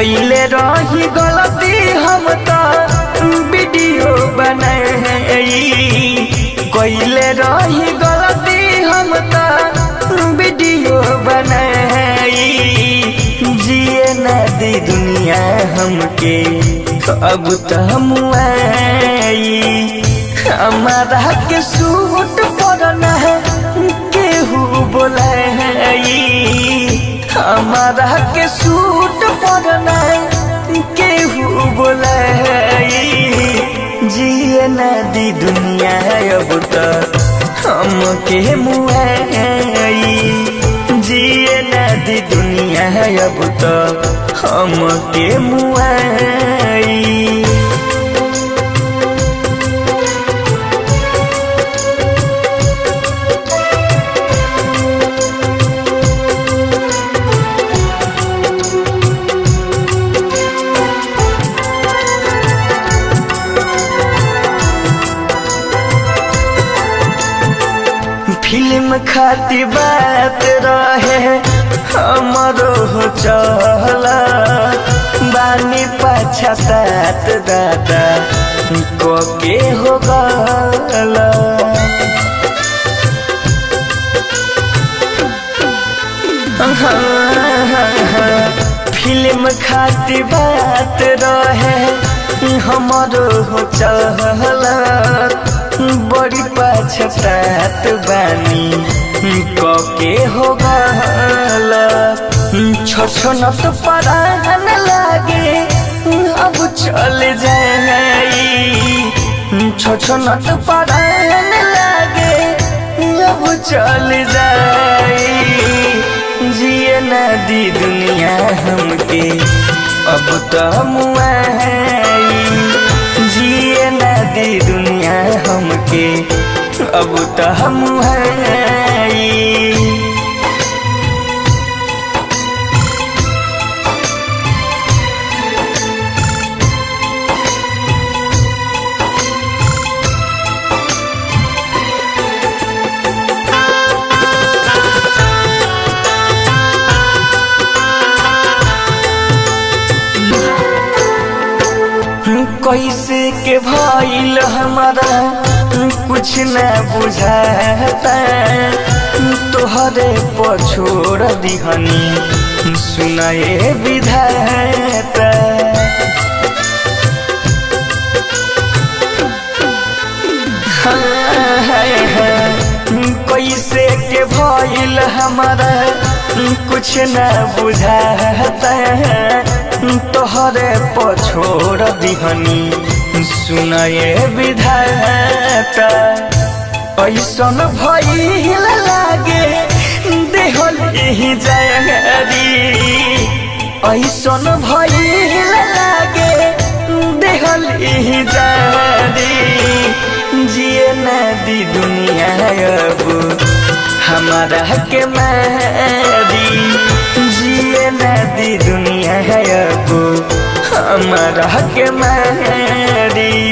कोइले रही गलती हम तो वीडियो बनाई, कोइले रही गलती हम तो वीडियो बनाई। जिए ना दी दुनिया हमके अब तो हम आई, हमारा के सूट पड़ना है केहू बोलाई, हमारा के सूट पड़ना है केहू बोलाई। जिए ना दी दुनिया अब तो हमके मुआई, जिए ना दी दुनिया अब तो हमके मुआई। फिल्म खाती बात रहे हमरो चला, बानी पछतात दादा को के हो गला। फिल्म खाती बात रहे हमरो चला, बड़ी पछतात बानी के हो गला। छोछनत परान लागे अब चल जाई, छोछनत परान लागे अब चल जाई। जिए ना दी दुनिया हमके अब तो मुआई, जिए ना दी दुनिया हमके अब तो हम आई। कैसे के भइल हमारा कुछ न बुझाता, तोहरे पछोड़ दिहनी सुनाए विधाता। कैसे के भइल हमारा कुछ न बुझाता, तोहरे पछोड़ दिहनी सुनाए विधाता। ऐसन भइल लागे देहल ही जारी, ऐसन भइल लागे देहल ही जारी। जिए ना दी दुनिया अब हमारा के मारी, जिए ना दी दुनिया अब हमारा के मारी।